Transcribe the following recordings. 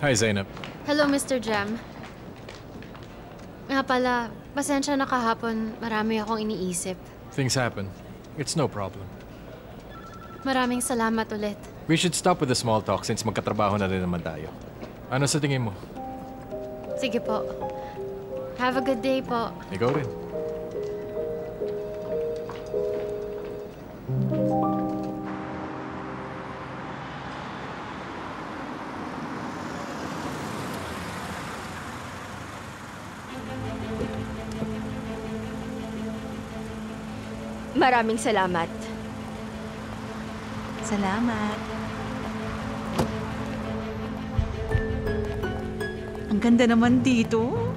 Hi, Zainab. Hello, Mr. Jam. Nga pala, pasensya na kahapon. Marami akong iniisip. Things happen. It's no problem. Maraming salamat ulit. We should stop with the small talk since magkatrabaho na rin naman tayo. Ano sa tingin mo? Sige po. Have a good day po. Ikaw rin. Maraming salamat. Salamat. Ang ganda naman dito.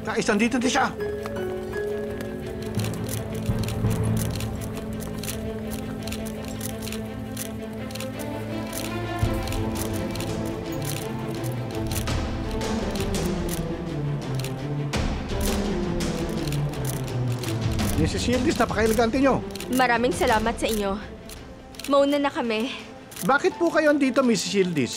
Guys, nandito din siya. Mrs. Yildiz, napaka-elegante nyo. Maraming salamat sa inyo. Mauna na kami. Bakit po kayo andito, Mrs. Yildiz?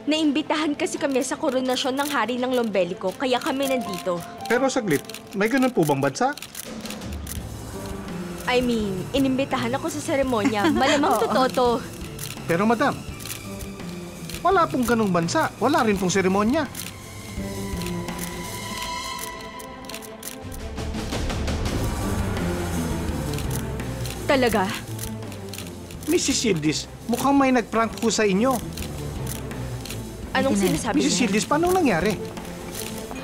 Naimbitahan kasi kami sa koronasyon ng hari ng Lombelico, kaya kami nandito. Pero saglit, may ganun po bang bansa? I mean, inimbitahan ako sa seremonya. Malamang totoo to. Pero madam, wala pong ganung bansa. Wala rin pong seremonya. Talaga? Mrs. Yildiz, mukhang may nag-prank po sa inyo. Anong sinasabi Mrs. niya? Yildiz, paano nangyari?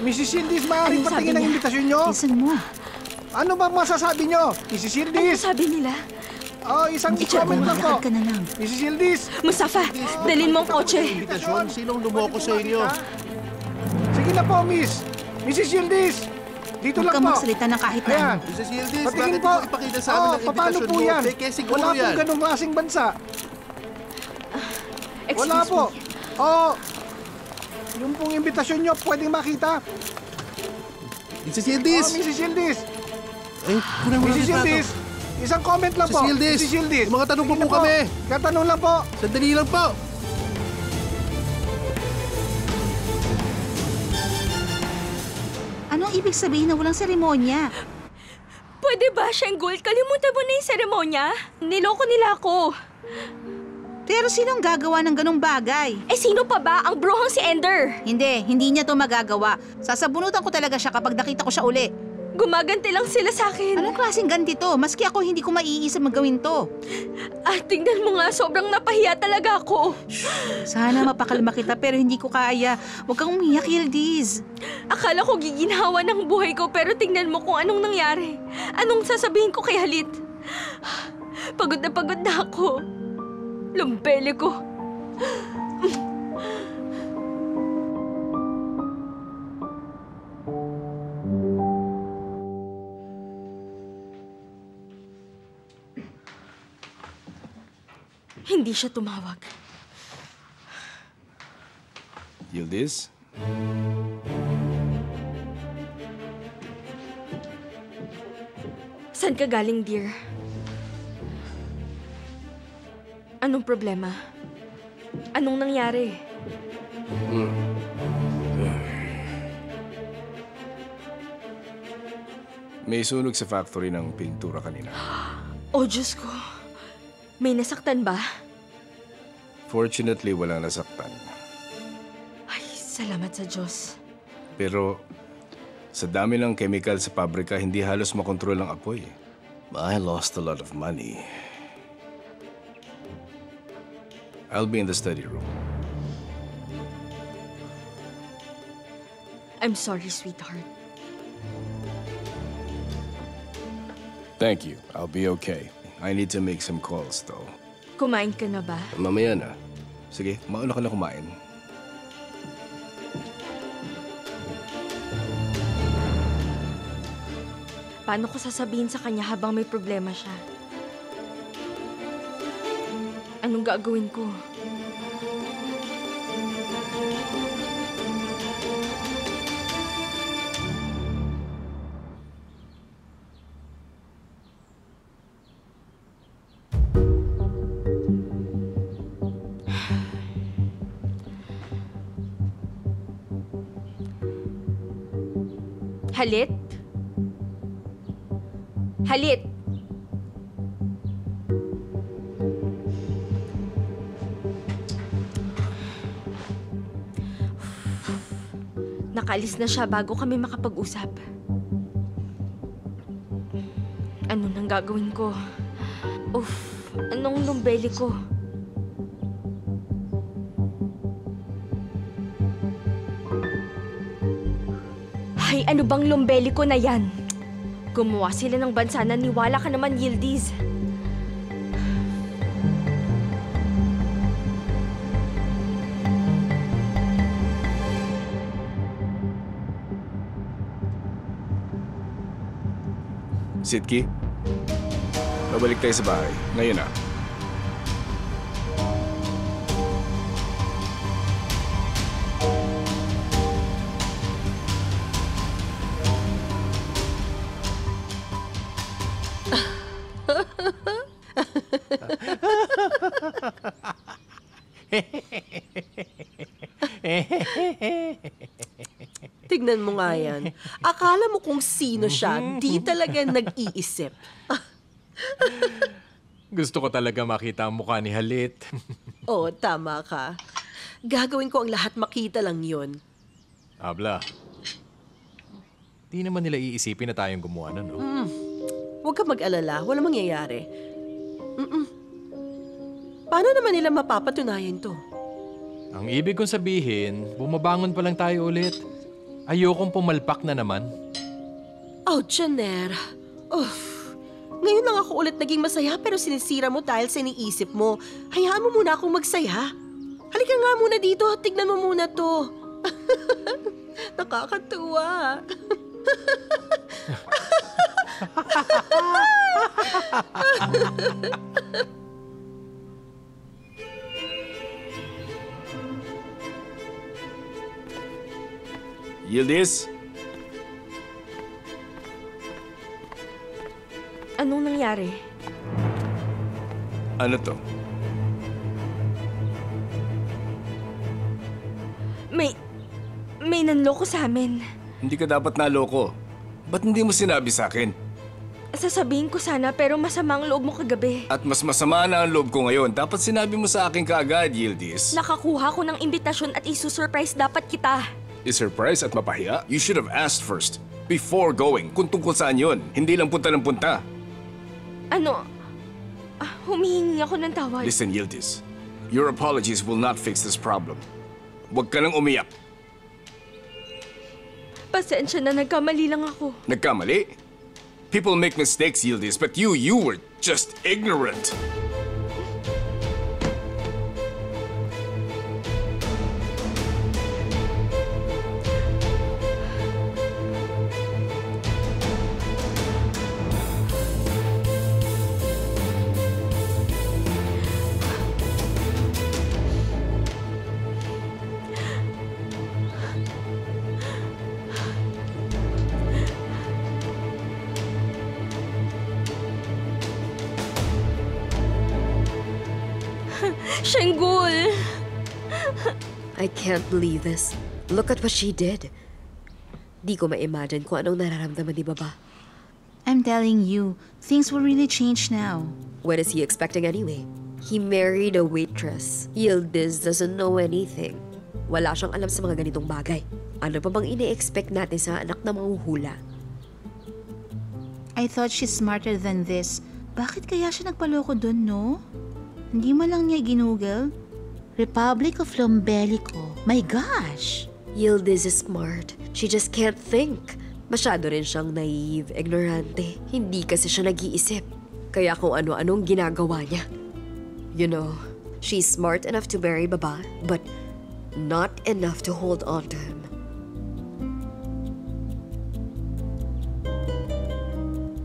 Mrs. Yildiz, maaaring Anong sabi patingin ang niya? imbitasyon nyo? Listen mo. Ano bang masasabi nyo? Mrs. Ano Yildiz? sabi nila? Oh, isang Teacher, comment lang po. maglakad ka na lang. Mrs. Yildiz! Mustafa, dalhin mo ang kotse. Imbitasyon? Sinong lumoko sa inyo? Sige na po, Miss. Mrs. Yildiz! Dito Huwag lang kang po. magsalita ng kahit Ayan. na. Mrs. Yildiz, Patingin bakit po. mo ipakita sa amin ang paano imbitasyon po mo? yan? Peke siguro Wala yan. pong ganung klaseng bansa. Wala Excuse po. me. Oh, yung pong imbitasyon nyo, pwedeng makita. Mrs. Yildiz! Oh, Mrs. Yildiz! Ay, kunin mo Mrs. Yildiz! Isang comment lang Mrs. po. Yildiz! Mrs. Yildiz! Mga tanong po Sige na po kami. Katanong lang po. Sandali lang po! Anong ibig sabihin na walang seremonya? Pwede ba, Shenggol? Kalimutan mo na yung seremonya. Niloko nila ako. Pero sinong gagawa ng ganong bagay? Eh, sino pa ba? Ang brohang si Ender. Hindi niya to magagawa. Sasabunutan ko talaga siya kapag nakita ko siya uli. Gumaganti lang sila sa akin. Anong klaseng ganti to? Maski ako hindi ko maiisip magawin to. Tingnan mo nga, sobrang napahiya talaga ako. Sana mapakalma kita pero hindi ko kaya. Huwag kang umiyak, Yildiz. Akala ko giginhawa ng buhay ko pero tingnan mo kung anong nangyari. Anong sasabihin ko kay Halit? Pagod na ako. Lumbele ko. Hindi siya tumawag. Yildiz? Saan ka galing, dear? Anong problema? Anong nangyari? May sunog sa factory ng pintura kanina. Oh, Diyos ko. May nasaktan ba? Fortunately, walang nasaktan. Ay, salamat sa Diyos. Pero sa dami ng chemical sa pabrika, hindi halos makontrol ang apoy. I lost a lot of money. I'll be in the study room. I'm sorry, sweetheart. Thank you. I'll be okay. I need to make some calls, though. Kumain ka na ba? Mamaya na. Sige, mauna ka na kumain. Paano ko sasabihin sa kanya habang may problema siya? Anong gagawin ko? Halit? Halit! Nakaalis na siya bago kami makapag-usap. Ano nang gagawin ko? Anong lumbeli ko? Ay, ano bang lumbeli ko na yan? Gumawa sila ng bansa, naniwala ka naman, Yildiz. Sidki, babalik tayo sa bahay. Ngayon na. Tignan mo nga yan. Akala mo kung sino siya, di talaga nag-iisip. Gusto ko talaga makita ang mukha ni Halit. Oo, tama ka. Gagawin ko ang lahat makita lang yon. Abla, di naman nila iisipin na tayong gumawa na, no? Huwag ka mag-alala, walang mangyayari. Paano naman nila mapapatunayan to? Ang ibig kong sabihin, bumabangon pa lang tayo ulit. Ayokong pumalpak na naman. Oh, Janer. Ngayon lang ako ulit naging masaya pero sinisira mo dahil sa iniisip mo. Hayaan mo muna akong magsaya. Halika nga muna dito, tignan mo muna to. Nakakatuwa. Yildiz? Anong nangyari? Ano to? May nanloko sa amin. Hindi ka dapat naloko. Ba't hindi mo sinabi sa akin? Sasabihin ko sana pero masama ang loob mo kagabi. At mas masama na ang loob ko ngayon. Dapat sinabi mo sa akin kaagad, Yildiz. Nakakuha ko ng imbitasyon at isusurprise dapat kita. I-surprise at mapahiya? You should have asked first. Before going. Kung tungkol saan yun. Hindi lang punta ng punta. Ano? Humihingi ako ng tawad. Listen, Yildiz. Your apologies will not fix this problem. Huwag ka nang umiyak. Pasensya na, nagkamali lang ako. Nagkamali? People make mistakes, Yildiz, but you were just ignorant. Shanggol! I can't believe this. Look at what she did. Di ko ma-imagine kung anong nararamdaman ni Baba. I'm telling you, things will really change now. What is he expecting anyway? He married a waitress. Yildiz doesn't know anything. Wala siyang alam sa mga ganitong bagay. Ano pa bang ini-expect natin sa anak na manghuhula? I thought she's smarter than this. Bakit kaya siya nagpaloko dun, no? Hindi mo lang niya ginugol? Republic of Lombelico. My gosh! Yildiz is smart. She just can't think. Masyado rin siyang naive, ignorante. Hindi kasi siya nag-iisip. Kaya kung ano-anong ginagawa niya. You know, she's smart enough to marry Baba, but not enough to hold on to him.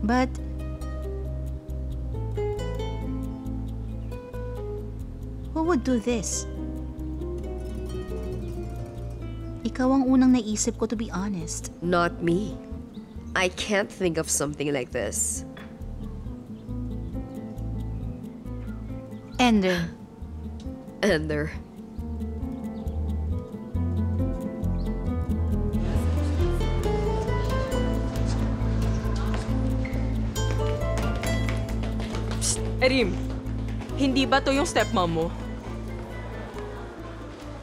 But who would do this? Ikaw ang unang naisip ko, to be honest. Not me. I can't think of something like this. Ender. Ender. Erim, hindi ba to yung stepmom mo?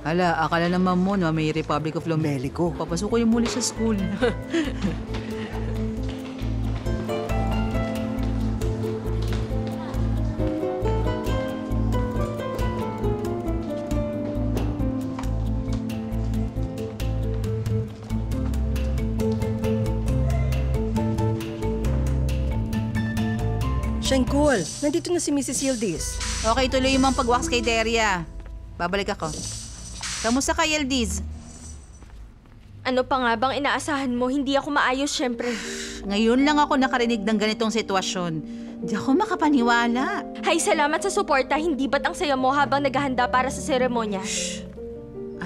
Ala, akala naman mo na may Republic of Lomelico. Papasok ko yung muli sa school. Shankul, nandito na si Mrs. Yildiz. Okay, tuloy yung mga pag-wax kay Deria. Babalik ako. Kamusta ka, Yildiz? Ano pa nga bang inaasahan mo? Hindi ako maayos, syempre. Ngayon lang ako nakarinig ng ganitong sitwasyon. Di ako makapaniwala. Hay, salamat sa suporta. Hindi ba't ang saya mo habang naghahanda para sa seremonya?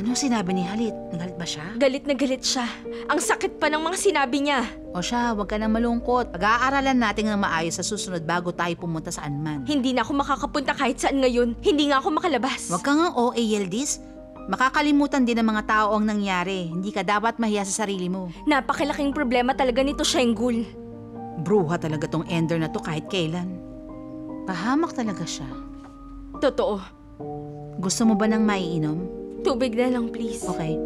Anong sinabi ni Halit? Nagalit ba siya? Galit na galit siya. Ang sakit pa ng mga sinabi niya. O siya, huwag ka nang malungkot. Pag-aaralan natin ng maayos sa susunod bago tayo pumunta saan man. Hindi na ako makakapunta kahit saan ngayon. Hindi nga ako makalabas. Huwag ka nga OA, Yildiz. Makakalimutan din ng mga tao ang nangyari. Hindi ka dapat mahiya sa sarili mo. Napakilaking problema talaga nito, Shenggul. Bruha talaga tong Ender na to kahit kailan. Pahamak talaga siya. Totoo. Gusto mo ba ng maiinom? Tubig na lang, please. Okay.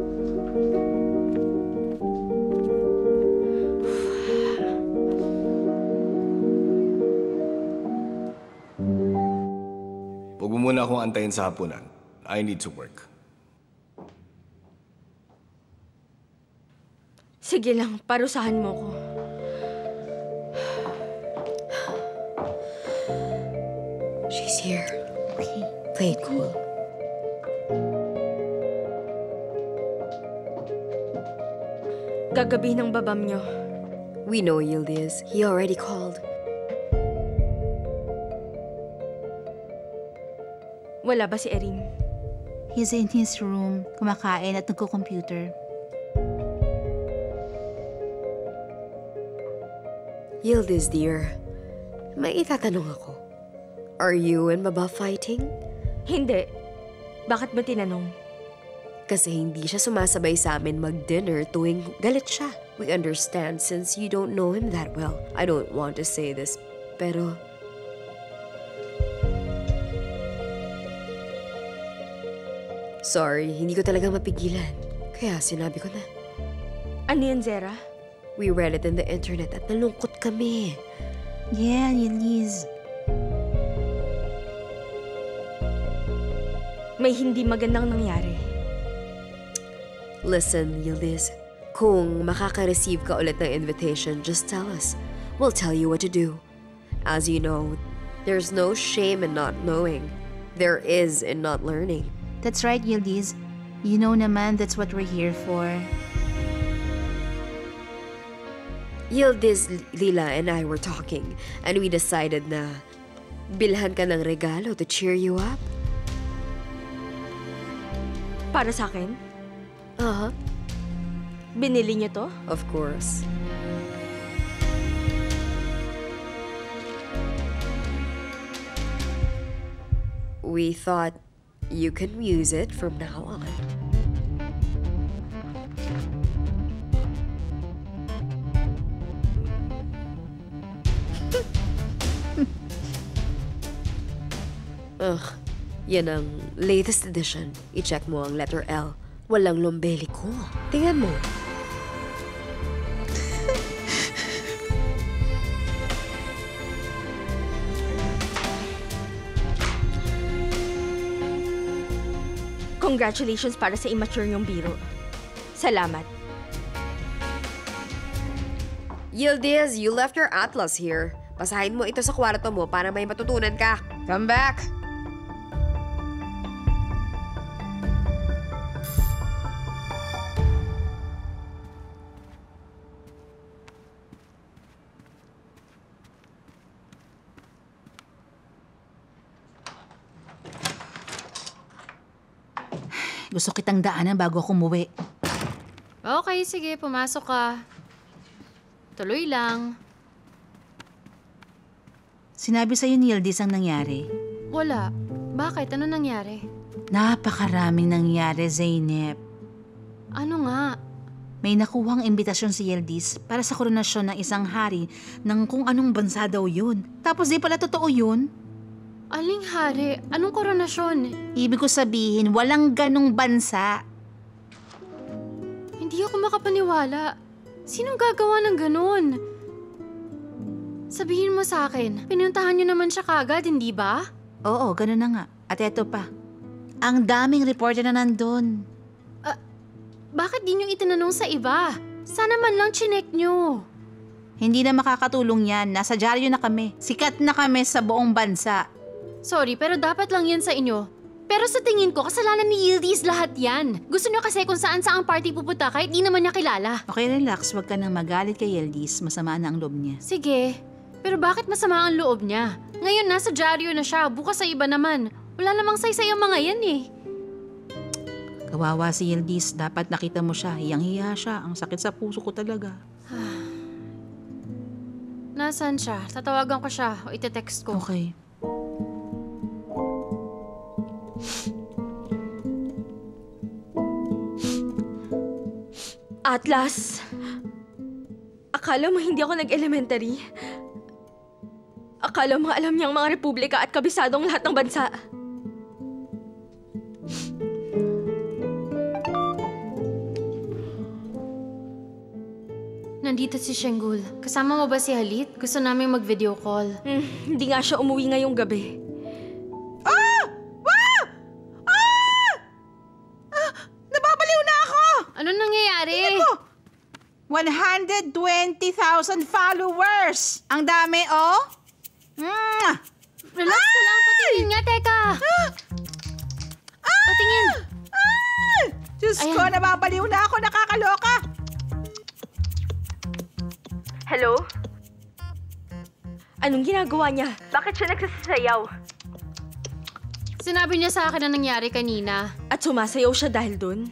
Huwag mo muna akong antayin sa hapunan. I need to work. Sige lang, parusahan mo ko. She's here. Okay. Play it cool. Gagabi ng babam nyo. We know Yildiz. He already called. Wala ba si Erin? He's in his room, kumakain at nagko-computer. Yildiz, dear. May itatanong ako. Are you and Baba fighting? Hindi. Bakit mo tinanong? Kasi hindi siya sumasabay sa amin mag-dinner tuwing galit siya. We understand since you don't know him that well. I don't want to say this, pero... Sorry, hindi ko talaga mapigilan. Kaya sinabi ko na. Ano yan, Zera? We read it in the internet at nalungkot kami. Yeah, Yildiz. May hindi magandang nangyari. Listen, Yildiz. Kung makaka-receive ka ulit ng invitation, just tell us. We'll tell you what to do. As you know, there's no shame in not knowing. There is in not learning. That's right, Yildiz. You know naman that's what we're here for. Yildiz, Lila, and I were talking, and we decided na bilhan ka ng regalo to cheer you up. Para sa akin? Uh-huh. Binili niyo to? Of course. We thought you can use it from now on. Ugh, yan ang latest edition. I-check mo ang letter L. Walang lombeliko. Tingnan mo. Congratulations para sa immature yung biro. Salamat. Yildiz, you left your atlas here. Basahin mo ito sa kwarto mo para may matutunan ka. Come back! Gusto kitang daanan bago ako umuwi. Okay, sige, pumasok ka. Tuloy lang. Sinabi sa'yo ni Yildiz ang nangyari. Wala. Bakit? Ano nangyari? Napakaraming nangyari, Zeynep. Ano nga? May nakuhang imbitasyon si Yildiz para sa koronasyon ng isang hari ng kung anong bansa daw yun. Tapos di pala totoo yun. Aling hari, anong koronasyon? Ibig ko sabihin, walang ganong bansa. Hindi ako makapaniwala. Sinong gagawa ng ganun? Sabihin mo sa akin, pinuntahan niyo naman siya kagad, hindi ba? Oo, ganun na nga. At eto pa, ang daming reporter na nandun. Bakit di niyo itinanong sa iba? Sana man lang chinek niyo. Hindi na makakatulong yan. Nasa dyaryo na kami. Sikat na kami sa buong bansa. Sorry, pero dapat lang yan sa inyo. Pero sa tingin ko, kasalanan ni Yildiz lahat yan. Gusto niyo kasi kung saan saang party pupunta kahit di naman niya kilala. Okay, relax. Huwag ka nang magalit kay Yildiz. Masama na ang loob niya. Sige, pero bakit masama ang loob niya? Ngayon nasa dyaryo na siya, bukas sa iba naman. Wala namang saysay ang mga yan eh. Kawawa si Yildiz. Dapat nakita mo siya. Hiyang-hiya siya. Ang sakit sa puso ko talaga. Nasaan siya? Tatawagan ko siya o ite-text ko. Okay. Atlas, akala mo hindi ako nag-elementary? Akala mo alam niyang mga republika at kabisadong lahat ng bansa? Nandito si Shenggul. Kasama mo ba si Halit? Gusto namin mag-video call. Hindi nga siya umuwi ngayong gabi. Nababaliw na ako! Ano nangyayari? 120,000 followers! Ang dami, oh! Relax ka lang. Patingin nga, teka. Patingin. Diyos ko, nababaliw na ako, nakakaloka! Hello? Anong ginagawa niya? Bakit siya nagsasayaw? Sinabi niya sa akin na nangyari kanina. At sumasayaw siya dahil dun?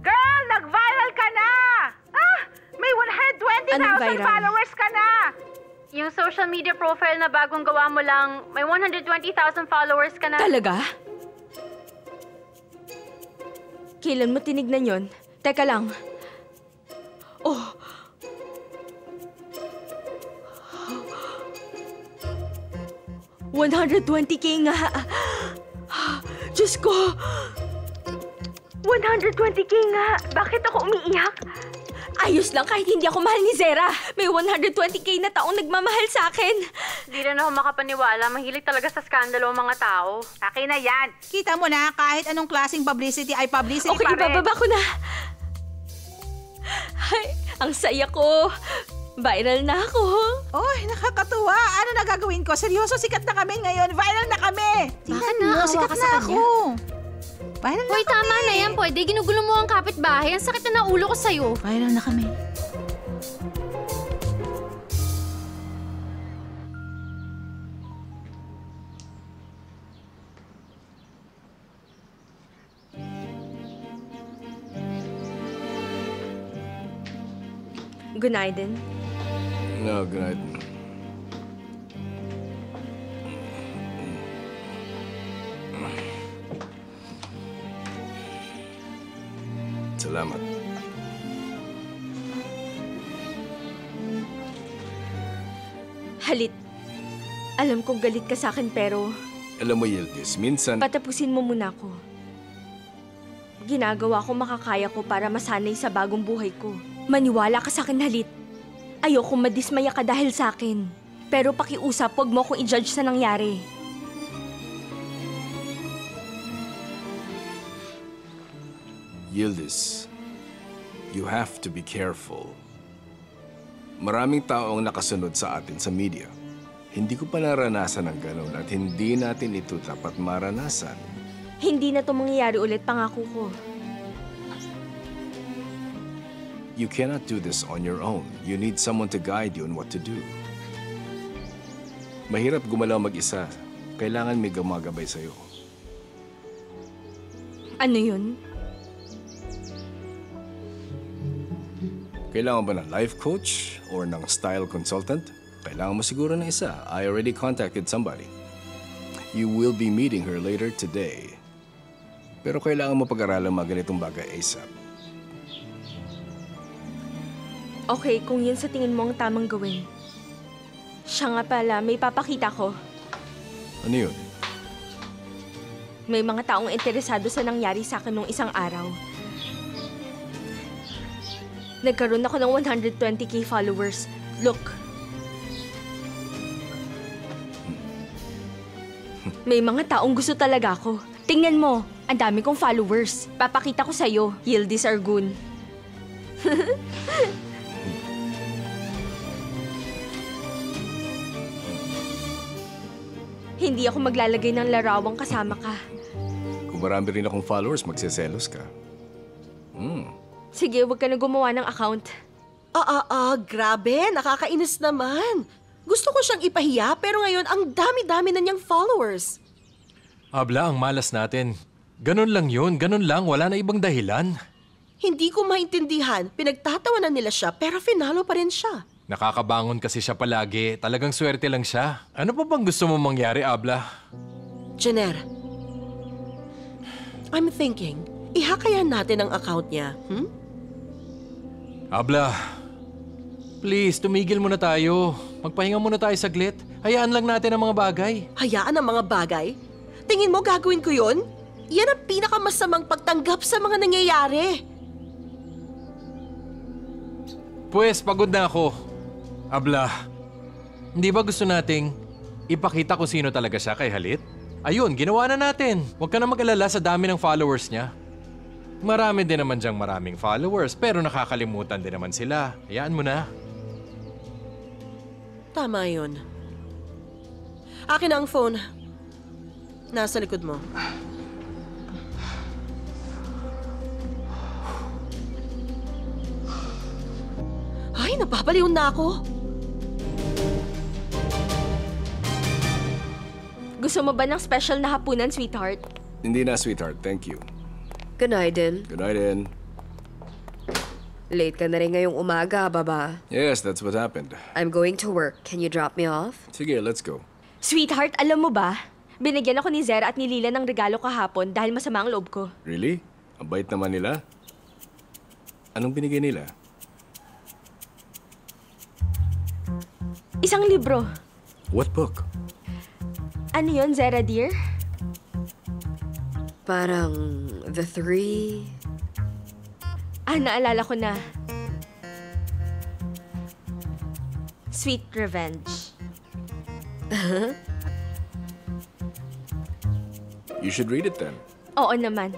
Girl, nag-viral ka na! May 120,000 followers ka na! Yung social media profile na bagong gawa mo lang, may 120,000 followers ka na. Talaga? Kailan mo tinignan yon? Teka lang. Oh. $120K nga. Diyos ko. 120K nga. Bakit ako umiiyak? Ayos lang kahit hindi ako mahal ni Zera. May 120K na taong nagmamahal sa akin. Hindi rin ako makapaniwala. Mahilig talaga sa skandalo ang mga tao. Akin na yan. Kita mo na, kahit anong klaseng publicity ay publicity Okay, pa rin. ibababa ko na. Ay, ang saya ko. Viral na ako. Oy, nakakatuwa. Ano na gagawin ko? Seryoso, sikat na kami ngayon. Viral na kami. Bakit mo, naawa sikat ka na sa ako. Viral na Hoy, kami. tama na yan. Pwede, ginugulo mo ang kapitbahay. Ang sakit na ulo ko sa'yo. Viral na kami. Günaydın. No, good. Salamat. Halit. Alam kong galit ka sa akin pero Alam mo, Yildiz, minsan... patapusin mo muna ako. Ginagawa ko makakaya ko para masanay sa bagong buhay ko. Maniwala ka sa akin, Halit. Ayoko madismaya ka dahil sa akin. Pero pakiusap, huwag mo akong i-judge sa nangyari. Yildiz, you have to be careful. Maraming tao ang nakasunod sa atin sa media. Hindi ko pa naranasan ng ganun at hindi natin ito dapat maranasan. Hindi na ito mangyayari ulit, pangako ko. You cannot do this on your own. You need someone to guide you on what to do. Mahirap gumalaw mag-isa. Kailangan may gumagabay sa'yo. Ano yun? Kailangan ba ng life coach or ng style consultant? Kailangan mo siguro ng isa. I already contacted somebody. You will be meeting her later today. Pero kailangan mo pag-aralan mga ganitong bagay ASAP. Okay, kung yun sa tingin mo ang tamang gawin. Siya nga pala, may papakita ko. Ano yun? May mga taong interesado sa nangyari sa akin nung isang araw. Nagkaroon ako ng 120k followers. Look. May mga taong gusto talaga ako. Tingnan mo, ang dami kong followers. Papakita ko sa'yo, Yildiz Argun. Hindi ako maglalagay ng larawang kasama ka. Kung marami rin akong followers, magseselos ka. Sige, huwag ka na gumawa ng account. Grabe, nakakainis naman. Gusto ko siyang ipahiya, pero ngayon ang dami-dami na niyang followers. Abla, ang malas natin. Ganun lang yun, ganun lang, wala na ibang dahilan. Hindi ko maintindihan, pinagtatawanan nila siya, pero finalo pa rin siya. Nakakabangon kasi siya palagi, talagang swerte lang siya. Ano pa bang gusto mo mangyari, Abla? Jenner, I'm thinking, ihakayan natin ang account niya, Abla, please, tumigil muna tayo. Magpahinga muna tayo saglit. Hayaan lang natin ang mga bagay. Hayaan ang mga bagay? Tingin mo gagawin ko yon? Yan ang pinakamasamang pagtanggap sa mga nangyayari. Pwes, pagod na ako. Abla, hindi ba gusto nating ipakita kung sino talaga siya kay Halit? Ayun, ginawa na natin. Huwag ka na mag-alala sa dami ng followers niya. Marami din naman diyang maraming followers, pero nakakalimutan din naman sila. Hayaan mo na. Tama yun. Akin na ang phone. Nasa likod mo. Ay, napapaliw na ako. Gusto mo ba ng special na hapunan, sweetheart? Hindi na, sweetheart. Thank you. Good night din. Good night, Ann. Late ka na rin ngayong umaga, baba. Yes, that's what happened. I'm going to work. Can you drop me off? Sige, let's go. Sweetheart, alam mo ba? Binigyan ako ni Zera at ni Lila ng regalo kahapon dahil masama ang loob ko. Really? Ang bait naman nila. Anong binigay nila? Isang libro. What book? Ano yun, Zera dear? Parang The Three. Naalala ko na. Sweet Revenge. You should read it then. Oo naman.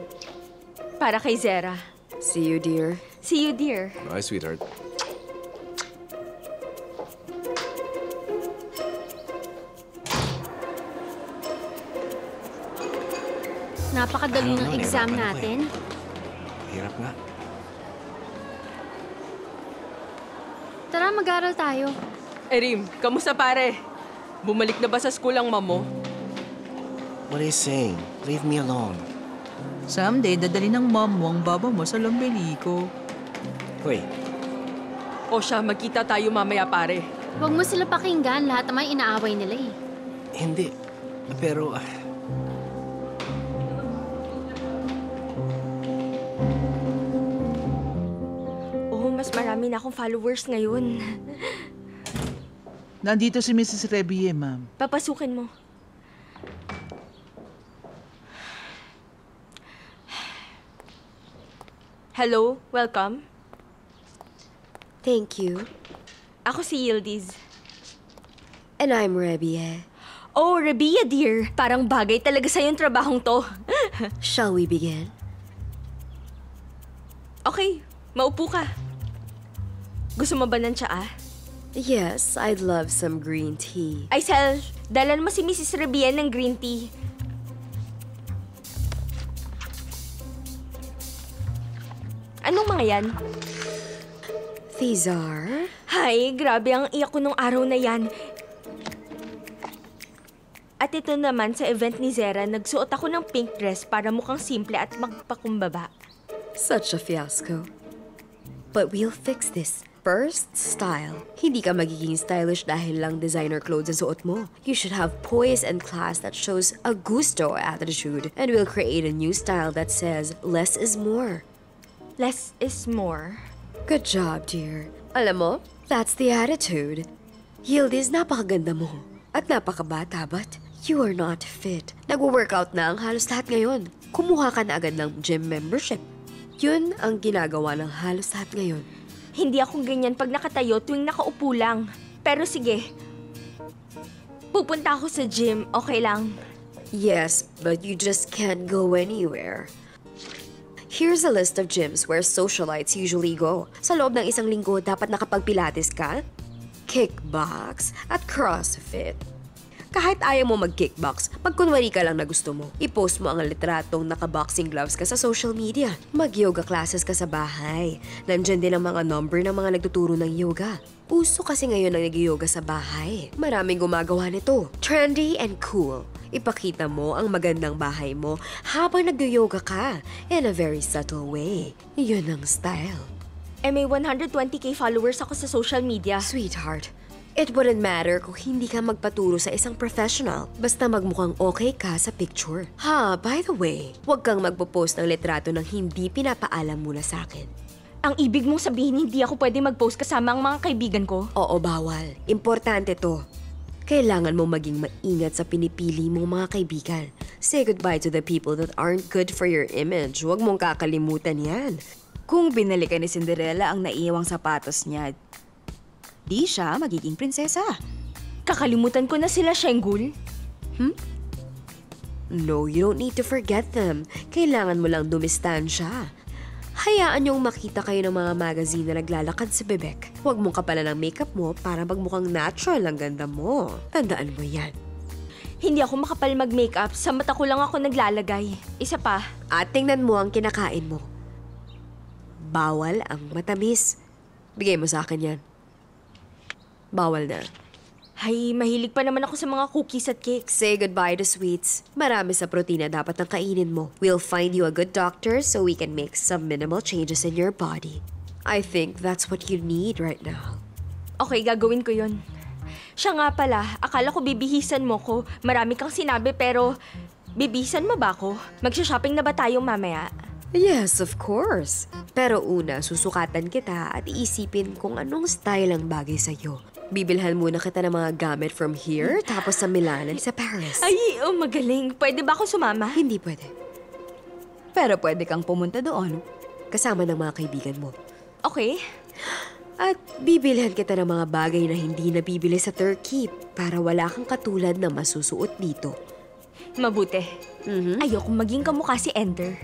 Para kay Zera. See you, dear. See you, dear. Bye, sweetheart. Napakadali ng exam natin. Hirap nga. Tara, mag-aral tayo. Erim, kamusta pare? Bumalik na ba sa school ang mamo? What are you saying? Leave me alone. Someday, dadali ng mom mo ang baba mo sa Lombeliko. Wait, O siya, magkita tayo mamaya pare. Huwag mo sila pakinggan, lahat naman inaaway nila eh. hindi. Pero, Mas marami na akong followers ngayon. Nandito si Mrs. Rebie, ma'am. Papasukin mo. Hello, welcome. Thank you. Ako si Yildiz. And I'm Rebie. Oh, Rebia dear. Parang bagay talaga sa'yo yung trabahong to. Shall we begin? Okay, maupo ka. Gusto mo ba ng tsaa? Yes, I'd love some green tea. Ay, Sel, dalan mo si Mrs. Rebia ng green tea. Anong mga yan? These are... Hay, grabe ang iyak ko nung araw na yan. At ito naman sa event ni Zera, nagsuot ako ng pink dress para mukhang simple at magpakumbaba. Such a fiasco. But we'll fix this. First, style. Hindi ka magiging stylish dahil lang designer clothes ang suot mo. You should have poise and class that shows a gusto attitude. And we'll create a new style that says, less is more. Less is more. Good job, dear. Alam mo, that's the attitude. Yildiz, napakaganda mo. At napakabata, but You are not fit. Nag-workout na ang halos lahat ngayon. Kumuha ka na agad ng gym membership. Yun ang ginagawa ng halos lahat ngayon. Hindi ako ganyan pag nakatayo tuwing nakaupo lang. Pero sige, pupunta ako sa gym, okay lang. Yes, but you just can't go anywhere. Here's a list of gyms where socialites usually go. Sa loob ng isang linggo, dapat nakapag-pilates ka, kickbox, at crossfit. Kahit ayaw mo mag-kickbox, magkunwari ka lang na gusto mo. I-post mo ang litratong naka-boxing gloves ka sa social media. Mag-yoga classes ka sa bahay. Nandyan din ang mga number ng mga nagtuturo ng yoga. Uso kasi ngayon ang nag-yoga sa bahay. Maraming gumagawa nito. Trendy and cool. Ipakita mo ang magandang bahay mo habang nag-yoga ka in a very subtle way. Yun ang style. May 120k followers ako sa social media. Sweetheart, it wouldn't matter kung hindi ka magpaturo sa isang professional. Basta magmukhang okay ka sa picture. By the way, huwag kang magpo-post ng litrato ng hindi pinapaalam muna sa akin. Ang ibig mong sabihin, hindi ako pwede mag-post kasama ang mga kaibigan ko? Oo, bawal. Importante to. Kailangan mo maging maingat sa pinipili mong mga kaibigan. Say goodbye to the people that aren't good for your image. Huwag mong kakalimutan yan. Kung binalikan ni Cinderella ang naiiwang sapatos niya, di siya magiging prinsesa. Kakalimutan ko na sila, Shenggul. No, you don't need to forget them. Kailangan mo lang dumistansya. Hayaan niyong makita kayo ng mga magazine na naglalakad sa bebek. Huwag mong kapalan ng makeup mo para magmukhang natural ang ganda mo. Tandaan mo yan. Hindi ako makapal mag-makeup. Sa mata ko lang ako naglalagay. Isa pa. At tingnan mo ang kinakain mo. Bawal ang matamis. Bigay mo sa akin yan. Bawal na. Hay, mahilig pa naman ako sa mga cookies at cakes. Say goodbye to sweets. Marami sa protina dapat nang kainin mo. We'll find you a good doctor so we can make some minimal changes in your body. I think that's what you need right now. Okay, gagawin ko yun. Siya nga pala, akala ko bibihisan mo ko. Marami kang sinabi pero bibihisan mo ba ako? Magsha-shopping na ba tayo mamaya? Yes, of course. Pero una, susukatan kita at iisipin kung anong style ang bagay sa'yo. Bibilhan muna kita ng mga gamit from here, tapos sa Milan at sa Paris. Ay, magaling. Pwede ba ako sumama? Hindi pwede. Pero pwede kang pumunta doon. Kasama ng mga kaibigan mo. Okay. At bibilhan kita ng mga bagay na hindi nabibili sa Turkey para wala kang katulad na masusuot dito. Mabuti. Ayokong maging kamukha si Enter.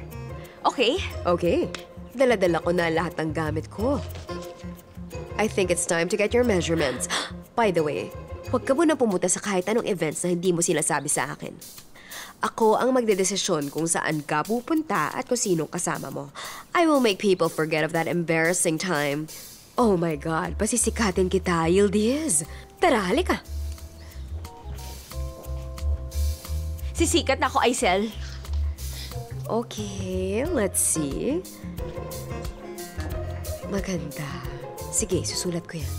Okay? Okay. Dala-dala ko na lahat ng gamit ko. I think it's time to get your measurements. By the way, huwag ka muna pumunta sa kahit anong events na hindi mo sinasabi sa akin. Ako ang magdedesisyon kung saan ka pupunta at kung sinong kasama mo. I will make people forget of that embarrassing time. Oh my God, pasisikatin kita, Yildiz. Tara, halika. Sisikat na ako, Aisel. Okay, let's see. Maganda. Sige, susulat ko yan.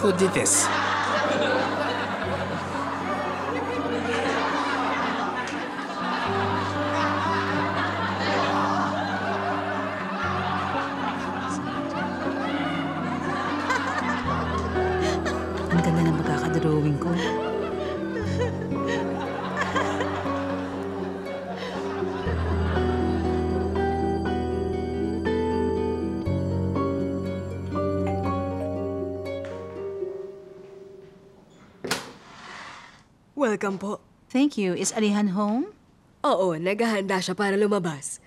Who did this? Ang ganda ng pagkakadrawing ko. Welcome po. Thank you. Is Alihan home? Oo, naghahanda siya para lumabas.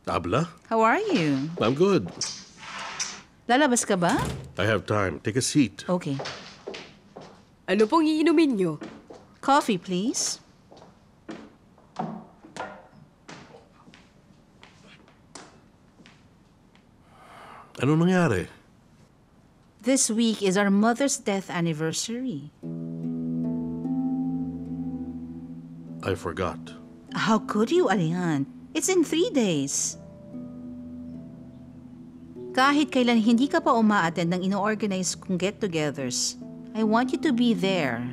Abla, How are you? I'm good. Lalabas ka ba? I have time. Take a seat. Okay. Ano pong iinumin niyo? Coffee, please. Ano nangyari? This week is our mother's death anniversary. I forgot. How could you, Alihan? It's in 3 days. Kahit kailan hindi ka pa uma-attend ng ino-organize kong get-togethers, I want you to be there.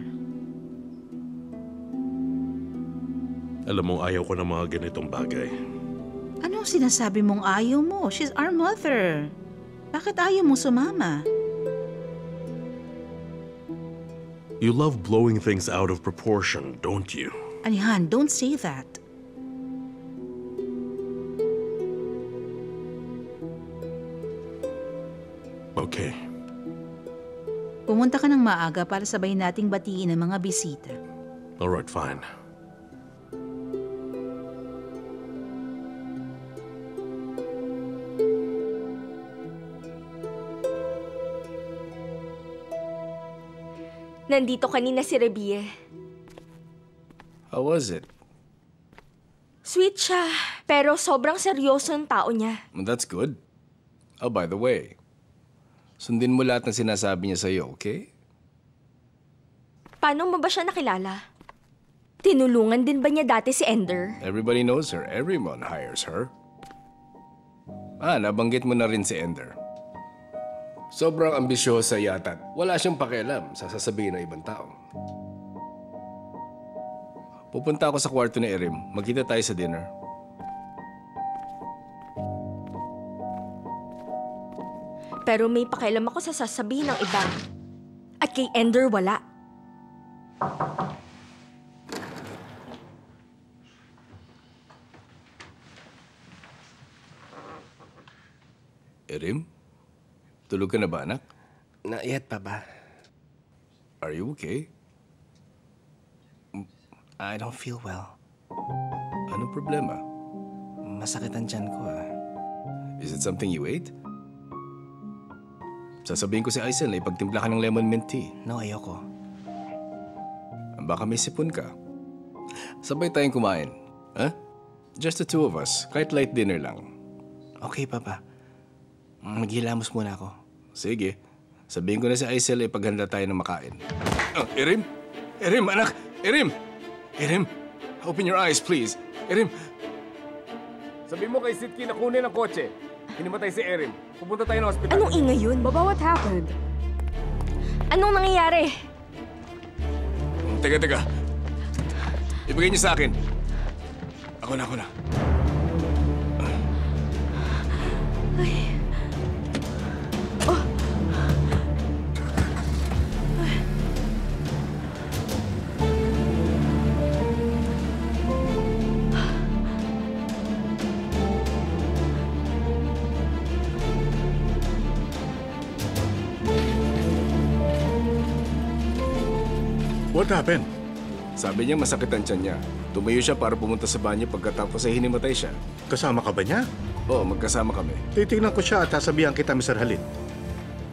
Alam mo, ayaw ko ng mga ganitong bagay. Anong sinasabi mong ayaw mo? She's our mother. Bakit ayaw mo sumama? You love blowing things out of proportion, don't you? Anihan, don't say that. Okay. Pumunta ka ng maaga para sabay nating batiin ang mga bisita. Alright, fine. Nandito kanina si Rebie. How was it? Sweet siya, pero sobrang seryoso ang tao niya. Well, that's good. Oh, by the way, sundin mo lahat ng sinasabi niya sa'yo, okay? Paano mo ba siya nakilala? Tinulungan din ba niya dati si Ender? Everybody knows her. Everyone hires her. Nabanggit mo na rin si Ender. Sobrang ambisyosa yata. Wala siyang pakialam sa sasabihin ng ibang tao. Pupunta ako sa kwarto ni Erim. Magkita tayo sa dinner. Pero may pakialam ako sa sasabihin ng iba. At kay Ender wala. Erim? Tulog ka na ba, anak? Not yet, Papa. Are you okay? I don't feel well. Anong problema? Masakit ang tiyan ko, Is it something you ate? Sasabihin ko si Aisel na ipagtimpla ka ng lemon mint tea. No, ayoko. Baka may sipon ka. Sabay tayong kumain. Just the two of us. Kahit light dinner lang. Okay, Papa. Maghilamos muna ako. Sige. Sabihin ko na si Aisel ipaghanda tayo ng makain. Erim! Erim, anak! Erim! Erim! Open your eyes, please. Erim! Sabihin mo kay Sitki na kunin ang kotse. Hinimatay si Erim. Pupunta tayo ng ospital. Anong ingay yun? Baba, what happened? Anong nangyayari? Teka. Ibigay niyo sa akin. Ako na. Ay. Oh. What happened? Sabi niya masakit ang tiyan niya. Tumayo siya para pumunta sa banyo pagkatapos ay hinimatay siya. Kasama ka ba niya? Oo, magkasama kami. Titignan ko siya at sasabihan kita, Mr. Halit.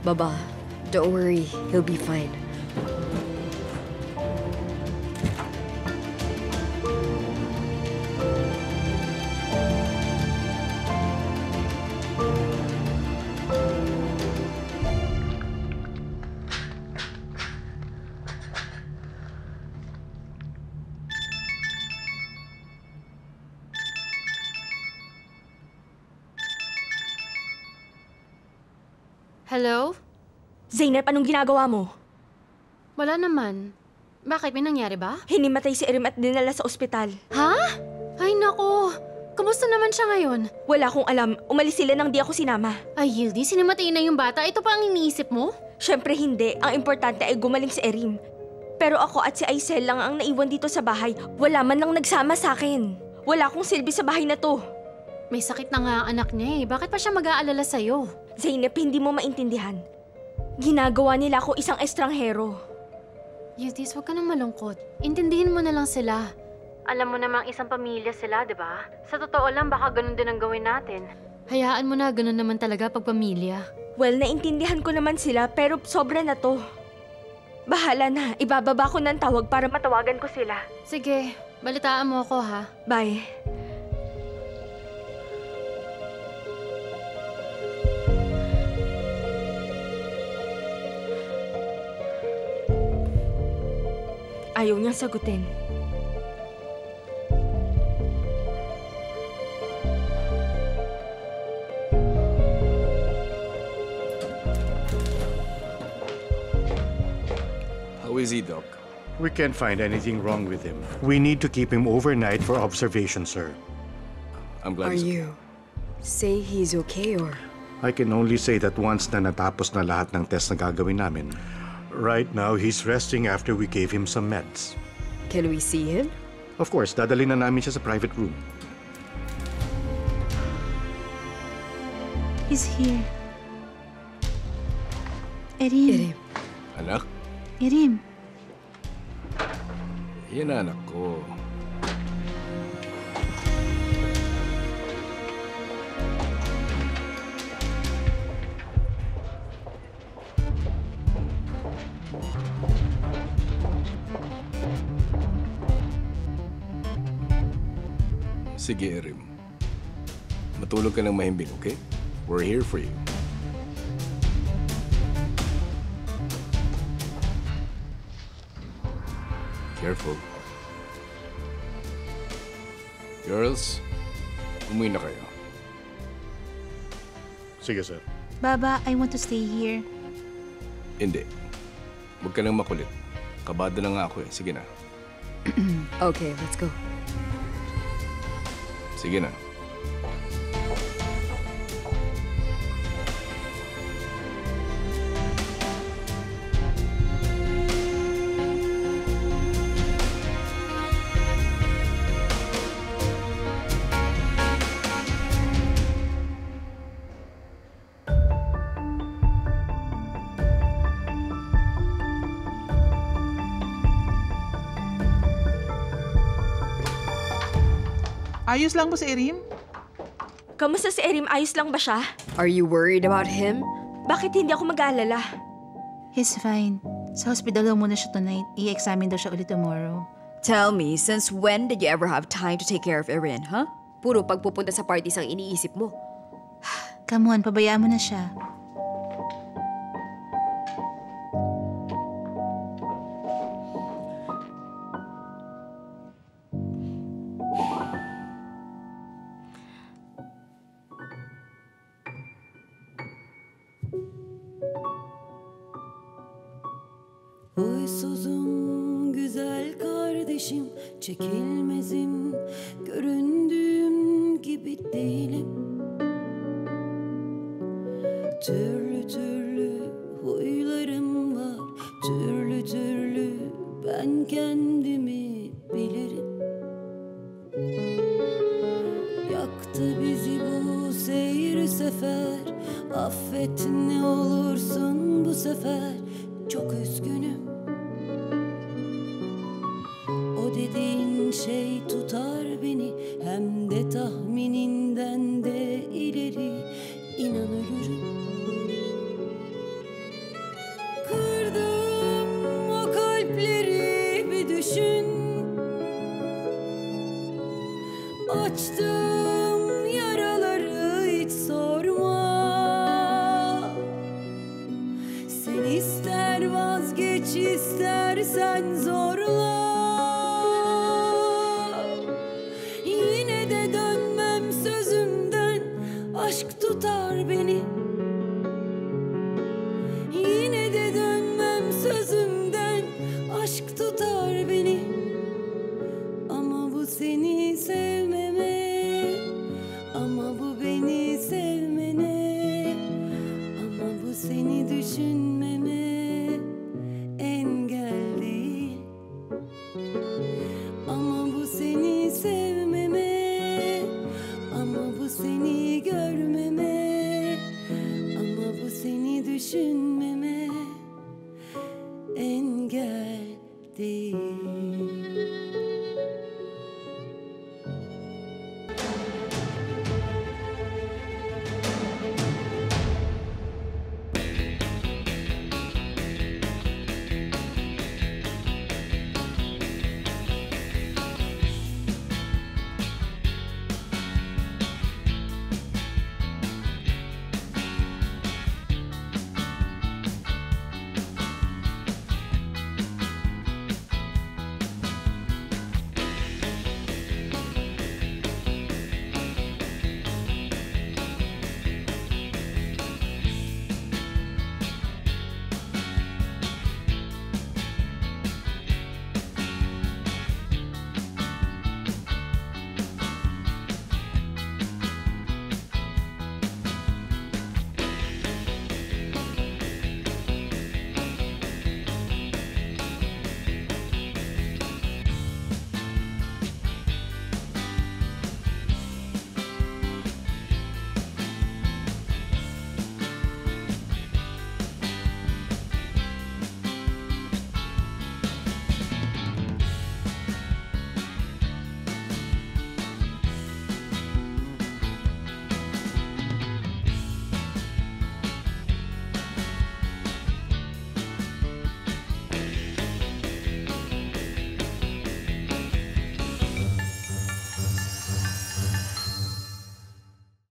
Baba, don't worry. He'll be fine. Hello? Zainab, anong ginagawa mo? Wala naman. Bakit? May nangyari ba? Hinimatay si Erim at dinala sa ospital. Ha? Ay nako. Kamusta naman siya ngayon? Wala akong alam. Umalis sila nang di ako sinama. Ay, Hildy, sinimatay na yung bata. Ito pa ang iniisip mo? Siyempre hindi. Ang importante ay gumaling si Erim. Pero ako at si Aisel lang ang naiwan dito sa bahay. Wala man lang nagsama sa akin. Wala akong silbi sa bahay na to. May sakit na nga ang anak niya eh. Bakit pa siya mag-aalala sa'yo? Zainab, hindi mo maintindihan. Ginagawa nila ako isang estranghero. Yudis, huwag ka nang malungkot. Intindihin mo na lang sila. Alam mo namang isang pamilya sila, di ba? Sa totoo lang, baka ganun din ang gawin natin. Hayaan mo na, ganun naman talaga pag pamilya. Well, naintindihan ko naman sila, pero sobra na to. Bahala na, ibababa ko ng tawag para matawagan ko sila. Sige, balitaan mo ako ha. Bye. Ayaw niyang sagutin. is he, Doc? We can't find anything wrong with him. We need to keep him overnight for observation, sir. I'm glad Are he's okay. you saying he's okay or... I can only say that once na natapos na lahat ng test na gagawin namin, right now he's resting after we gave him some meds. Can we see him? Of course, dadalhin na namin siya sa private room. He's here. Erin. Anak? Erin. Yan anak ko. Sige, Erim. Matulog ka ng mahimbing, okay? We're here for you. Careful. Girls, umuwi na kayo. Sige, sir. Baba, I want to stay here. Hindi. Huwag ka nang makulit. Kabado na nga ako eh. Sige na. Okay, let's go. Sige na. Ayos lang ba si Erim? Kamusta si Erim? Ayos lang ba siya? Are you worried about him? Bakit hindi ako mag-aalala? He's fine. Sa hospital daw muna siya tonight. I-examine daw siya ulit tomorrow. Tell me, since when did you ever have time to take care of Erin, huh? Puro pagpupunta sa parties ang iniisip mo. Come on, pabayaan mo na siya. Huysuzum güzel kardeşim, çekilmezim, göründüğüm gibi değilim. Türlü türlü huylarım var, türlü türlü ben kendimi bilirim. Yaktı bizi bu seyir sefer, affet ne olursun bu sefer, çok üzgünüm. O dediğin şey tutar beni, hem de tahmininden de ileri, inan ölürüm. Kırdım o kalpleri bir düşün, açtım yaraları hiç sorma. Sen ister vazgeç, istersen zorla. Yine de dönmem sözümden, aşk tutar beni. Yine de dönmem sözümden, aşk tutar beni. Ama bu seni sevmeme, ama bu beni sevmene, ama bu seni düşün.